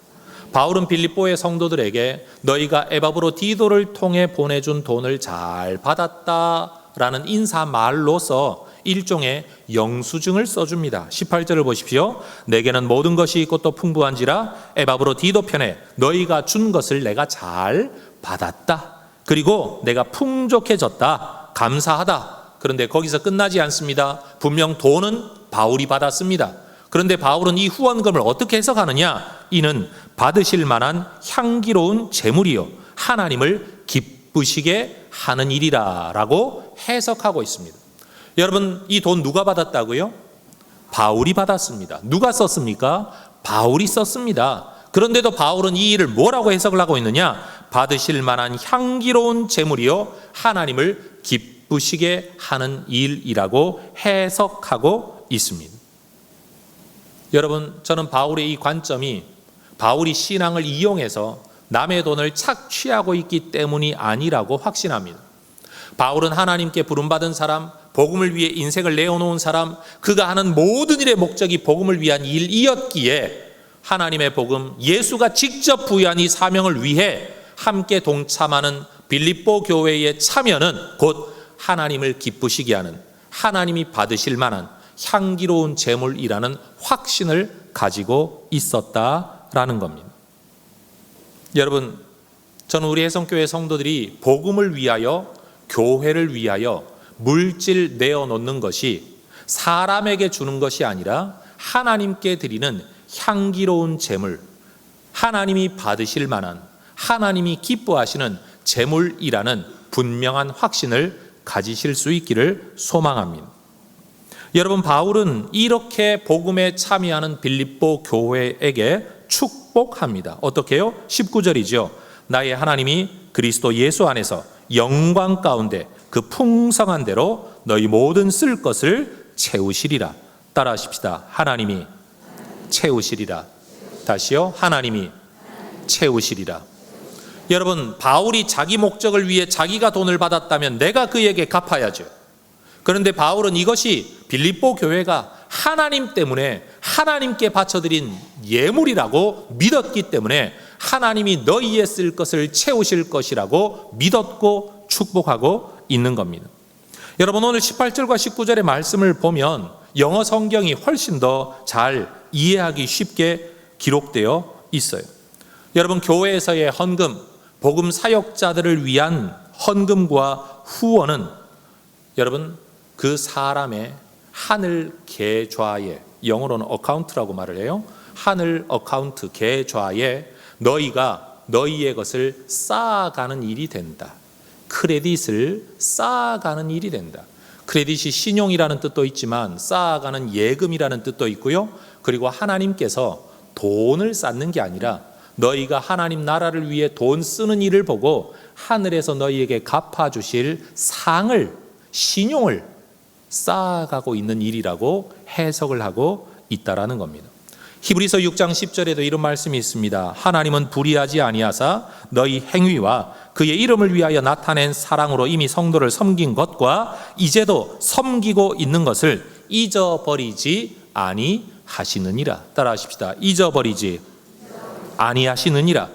바울은 빌립보의 성도들에게 너희가 에바브로디도를 통해 보내준 돈을 잘 받았다라는 인사말로서 일종의 영수증을 써줍니다. 18절을 보십시오. 내게는 모든 것이 있고 또 풍부한지라 에바브로디도 편에 너희가 준 것을 내가 잘 받았다. 그리고 내가 풍족해졌다. 감사하다. 그런데 거기서 끝나지 않습니다. 분명 돈은 바울이 받았습니다. 그런데 바울은 이 후원금을 어떻게 해석하느냐? 이는 받으실 만한 향기로운 재물이요 하나님을 기쁘시게 하는 일이라 라고 해석하고 있습니다. 여러분, 이 돈 누가 받았다고요? 바울이 받았습니다. 누가 썼습니까? 바울이 썼습니다. 그런데도 바울은 이 일을 뭐라고 해석을 하고 있느냐? 받으실 만한 향기로운 재물이요 하나님을 기쁘시게 하는 일이라고 해석하고 있습니다. 여러분, 저는 바울의 이 관점이 바울이 신앙을 이용해서 남의 돈을 착취하고 있기 때문이 아니라고 확신합니다. 바울은 하나님께 부름받은 사람, 복음을 위해 인생을 내어놓은 사람, 그가 하는 모든 일의 목적이 복음을 위한 일이었기에 하나님의 복음, 예수가 직접 부여한 이 사명을 위해 함께 동참하는 빌립보 교회의 참여는 곧 하나님을 기쁘시게 하는, 하나님이 받으실 만한 향기로운 제물이라는 확신을 가지고 있었다라는 겁니다. 여러분, 저는 우리 해성교회 성도들이 복음을 위하여, 교회를 위하여 물질 내어놓는 것이 사람에게 주는 것이 아니라 하나님께 드리는 향기로운 제물, 하나님이 받으실 만한, 하나님이 기뻐하시는 제물이라는 분명한 확신을 가지실 수 있기를 소망합니다. 여러분, 바울은 이렇게 복음에 참여하는 빌립보 교회에게 축복합니다. 어떻게요? 19절이죠. 나의 하나님이 그리스도 예수 안에서 영광 가운데 그 풍성한 대로 너희 모든 쓸 것을 채우시리라. 따라하십시다. 하나님이 채우시리라. 다시요. 하나님이 채우시리라. 여러분, 바울이 자기 목적을 위해 자기가 돈을 받았다면 내가 그에게 갚아야죠. 그런데 바울은 이것이 빌립보 교회가 하나님 때문에 하나님께 바쳐드린 예물이라고 믿었기 때문에 하나님이 너희의 쓸 것을 채우실 것이라고 믿었고 축복하고 있는 겁니다. 여러분, 오늘 18절과 19절의 말씀을 보면 영어 성경이 훨씬 더 잘 이해하기 쉽게 기록되어 있어요. 여러분, 교회에서의 헌금, 복음 사역자들을 위한 헌금과 후원은 여러분, 그 사람의 하늘 계좌에, 영어로는 어카운트라고 말을 해요. 하늘 어카운트 계좌에 너희가 너희의 것을 쌓아가는 일이 된다. 크레딧을 쌓아가는 일이 된다. 크레딧이 신용이라는 뜻도 있지만 쌓아가는 예금이라는 뜻도 있고요. 그리고 하나님께서 돈을 쌓는 게 아니라 너희가 하나님 나라를 위해 돈 쓰는 일을 보고 하늘에서 너희에게 갚아주실 상을, 신용을 쌓아가고 있는 일이라고 해석을 하고 있다라는 겁니다. 히브리서 6장 10절에도 이런 말씀이 있습니다. 하나님은 불의하지 아니하사 너희 행위와 그의 이름을 위하여 나타낸 사랑으로 이미 성도를 섬긴 것과 이제도 섬기고 있는 것을 잊어버리지 아니하시느니라. 따라하십시다. 잊어버리지 아니하시느니라.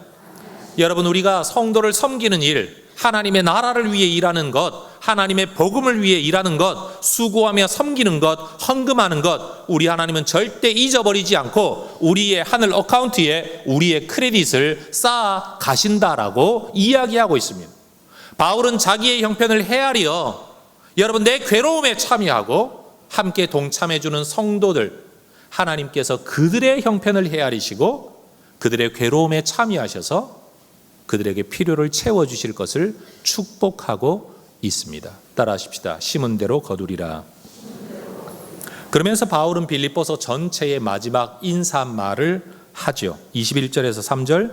여러분, 우리가 성도를 섬기는 일, 하나님의 나라를 위해 일하는 것, 하나님의 복음을 위해 일하는 것, 수고하며 섬기는 것, 헌금하는 것, 우리 하나님은 절대 잊어버리지 않고 우리의 하늘 어카운트에 우리의 크레딧을 쌓아 가신다라고 이야기하고 있습니다. 바울은 자기의 형편을 헤아려 여러분, 내 괴로움에 참여하고 함께 동참해주는 성도들, 하나님께서 그들의 형편을 헤아리시고 그들의 괴로움에 참여하셔서 그들에게 필요를 채워주실 것을 축복하고 있습니다. 따라하십시다. 심은 대로 거두리라. 그러면서 바울은 빌립보서 전체의 마지막 인사말을 하죠. 21절에서 3절,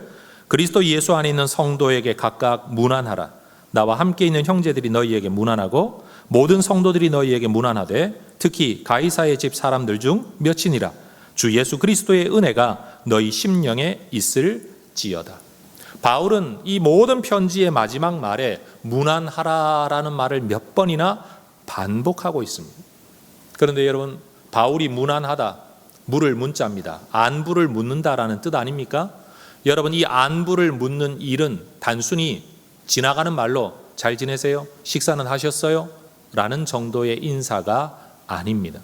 그리스도 예수 안에 있는 성도에게 각각 문안하라. 나와 함께 있는 형제들이 너희에게 문안하고 모든 성도들이 너희에게 문안하되 특히 가이사의 집 사람들 중 몇이니라. 주 예수 그리스도의 은혜가 너희 심령에 있을지어다. 바울은 이 모든 편지의 마지막 말에 문안하라라는 말을 몇 번이나 반복하고 있습니다. 그런데 여러분, 바울이 문안하다, 물을 문자입니다. 안부를 묻는다라는 뜻 아닙니까? 여러분, 이 안부를 묻는 일은 단순히 지나가는 말로 잘 지내세요? 식사는 하셨어요? 라는 정도의 인사가 아닙니다.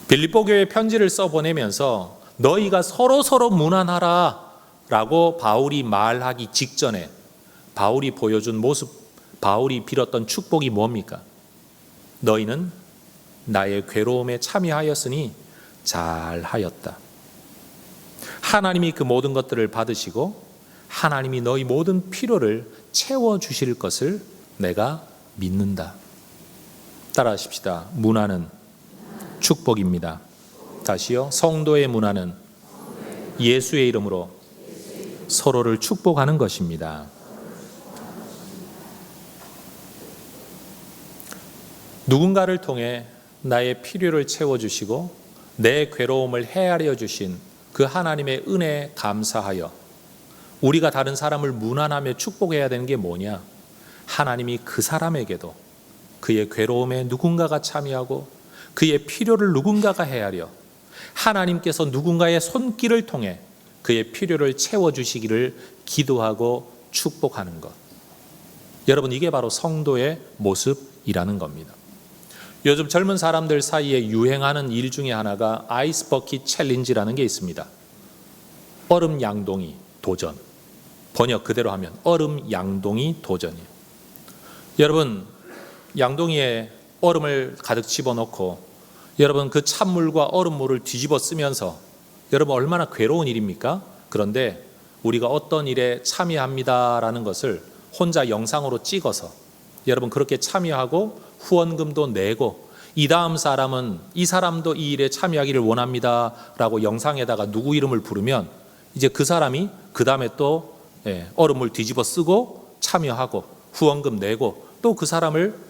빌립보 교회에 편지를 써보내면서 너희가 서로 문안하라 라고 바울이 말하기 직전에 바울이 보여준 모습, 바울이 빌었던 축복이 뭡니까? 너희는 나의 괴로움에 참여하였으니 잘하였다. 하나님이 그 모든 것들을 받으시고 하나님이 너희 모든 필요를 채워주실 것을 내가 믿는다. 따라하십시다. 문안은 축복입니다. 다시요. 성도의 문안은 예수의 이름으로 서로를 축복하는 것입니다. 누군가를 통해 나의 필요를 채워주시고 내 괴로움을 헤아려 주신 그 하나님의 은혜에 감사하여 우리가 다른 사람을 문안하며 축복해야 되는 게 뭐냐? 하나님이 그 사람에게도 그의 괴로움에 누군가가 참여하고 그의 필요를 누군가가 헤아려 하나님께서 누군가의 손길을 통해 그의 필요를 채워주시기를 기도하고 축복하는 것. 여러분, 이게 바로 성도의 모습이라는 겁니다. 요즘 젊은 사람들 사이에 유행하는 일 중에 하나가 아이스 버킷 챌린지라는 게 있습니다. 얼음 양동이 도전. 번역 그대로 하면 얼음 양동이 도전이에요. 여러분, 양동이에 얼음을 가득 집어넣고 여러분 그 찬물과 얼음물을 뒤집어 쓰면서 여러분 얼마나 괴로운 일입니까? 그런데 우리가 어떤 일에 참여합니다라는 것을 혼자 영상으로 찍어서 여러분 그렇게 참여하고 후원금도 내고 이 다음 사람은 이 사람도 이 일에 참여하기를 원합니다 라고 영상에다가 누구 이름을 부르면 이제 그 사람이 그 다음에 또 얼음물 뒤집어 쓰고 참여하고 후원금 내고 또 그 사람을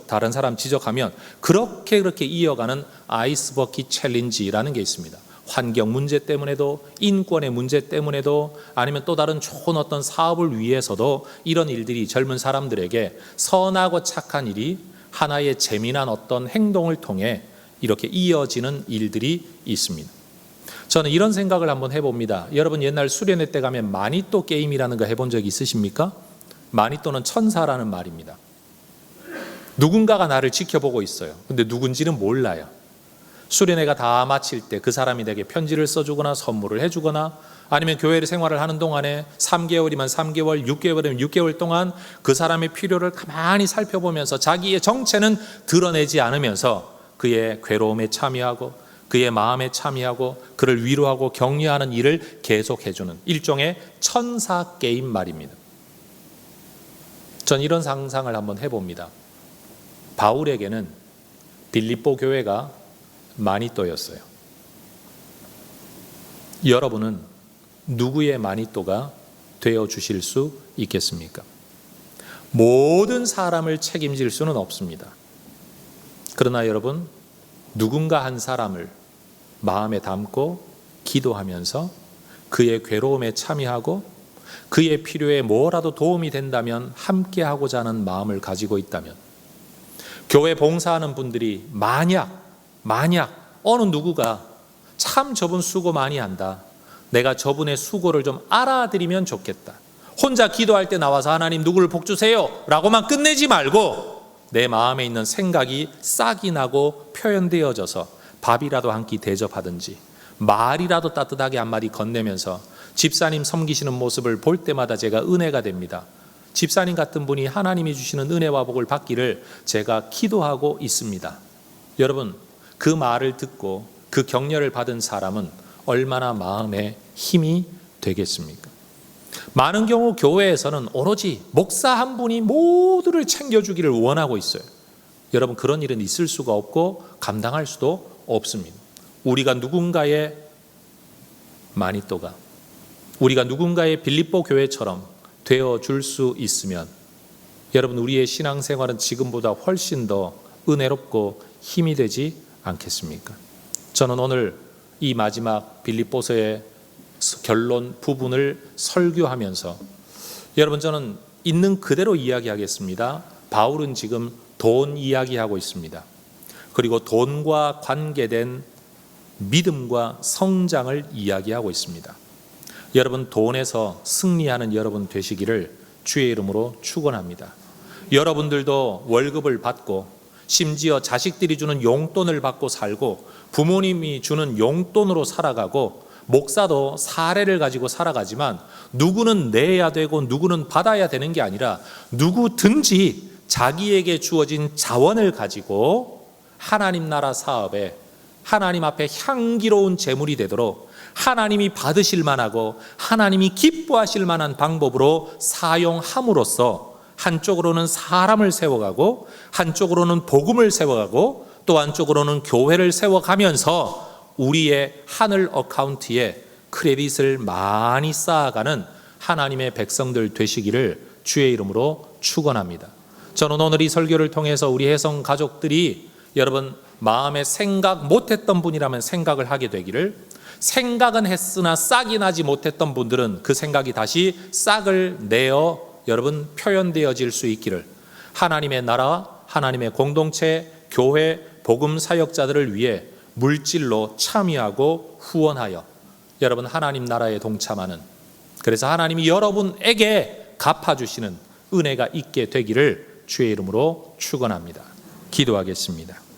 다른 사람 지적하면 그렇게 이어가는 아이스 버킷 챌린지라는 게 있습니다. 환경 문제 때문에도 인권의 문제 때문에도 아니면 또 다른 좋은 어떤 사업을 위해서도 이런 일들이 젊은 사람들에게 선하고 착한 일이 하나의 재미난 어떤 행동을 통해 이렇게 이어지는 일들이 있습니다. 저는 이런 생각을 한번 해봅니다. 여러분 옛날 수련회 때 가면 마니또 게임이라는 거 해본 적 있으십니까? 마니또는 천사라는 말입니다. 누군가가 나를 지켜보고 있어요. 근데 누군지는 몰라요. 수련회가 다 마칠 때 그 사람이 내게 편지를 써주거나 선물을 해주거나 아니면 교회 생활을 하는 동안에 3개월이면 3개월, 6개월이면 6개월 동안 그 사람의 필요를 가만히 살펴보면서 자기의 정체는 드러내지 않으면서 그의 괴로움에 참여하고 그의 마음에 참여하고 그를 위로하고 격려하는 일을 계속해주는 일종의 천사 게임 말입니다. 전 이런 상상을 한번 해봅니다. 바울에게는 빌립보 교회가 마니또였어요. 여러분은 누구의 마니또가 되어 주실 수 있겠습니까? 모든 사람을 책임질 수는 없습니다. 그러나 여러분, 누군가 한 사람을 마음에 담고 기도하면서 그의 괴로움에 참여하고 그의 필요에 뭐라도 도움이 된다면 함께하고자 하는 마음을 가지고 있다면 교회 봉사하는 분들이 만약 어느 누구가 참 저분 수고 많이 한다. 내가 저분의 수고를 좀 알아드리면 좋겠다. 혼자 기도할 때 나와서 하나님 누구를 복 주세요 라고만 끝내지 말고 내 마음에 있는 생각이 싹이 나고 표현되어져서 밥이라도 한 끼 대접하든지 말이라도 따뜻하게 한마디 건네면서 집사님 섬기시는 모습을 볼 때마다 제가 은혜가 됩니다. 집사님 같은 분이 하나님이 주시는 은혜와 복을 받기를 제가 기도하고 있습니다. 여러분, 그 말을 듣고 그 격려를 받은 사람은 얼마나 마음에 힘이 되겠습니까? 많은 경우 교회에서는 오로지 목사 한 분이 모두를 챙겨주기를 원하고 있어요. 여러분, 그런 일은 있을 수가 없고 감당할 수도 없습니다. 우리가 누군가의 마니또가, 우리가 누군가의 빌립보 교회처럼 되어줄 수 있으면 여러분, 우리의 신앙생활은 지금보다 훨씬 더 은혜롭고 힘이 되지 않겠습니까? 저는 오늘 이 마지막 빌립보서의 결론 부분을 설교하면서 여러분, 저는 있는 그대로 이야기하겠습니다. 바울은 지금 돈 이야기하고 있습니다. 그리고 돈과 관계된 믿음과 성장을 이야기하고 있습니다. 여러분, 돈에서 승리하는 여러분 되시기를 주의 이름으로 축원합니다. 여러분들도 월급을 받고 심지어 자식들이 주는 용돈을 받고 살고 부모님이 주는 용돈으로 살아가고 목사도 사례를 가지고 살아가지만 누구는 내야 되고 누구는 받아야 되는 게 아니라 누구든지 자기에게 주어진 자원을 가지고 하나님 나라 사업에 하나님 앞에 향기로운 재물이 되도록 하나님이 받으실 만하고 하나님이 기뻐하실 만한 방법으로 사용함으로써 한쪽으로는 사람을 세워가고 한쪽으로는 복음을 세워가고 또 한쪽으로는 교회를 세워가면서 우리의 하늘 어카운트에 크레딧을 많이 쌓아가는 하나님의 백성들 되시기를 주의 이름으로 축원합니다. 저는 오늘 이 설교를 통해서 우리 혜성 가족들이 여러분 마음에 생각 못했던 분이라면 생각을 하게 되기를, 생각은 했으나 싹이 나지 못했던 분들은 그 생각이 다시 싹을 내어 여러분 표현되어질 수 있기를, 하나님의 나라, 하나님의 공동체, 교회, 복음 사역자들을 위해 물질로 참여하고 후원하여 여러분 하나님 나라에 동참하는, 그래서 하나님이 여러분에게 갚아주시는 은혜가 있게 되기를 주의 이름으로 축원합니다. 기도하겠습니다.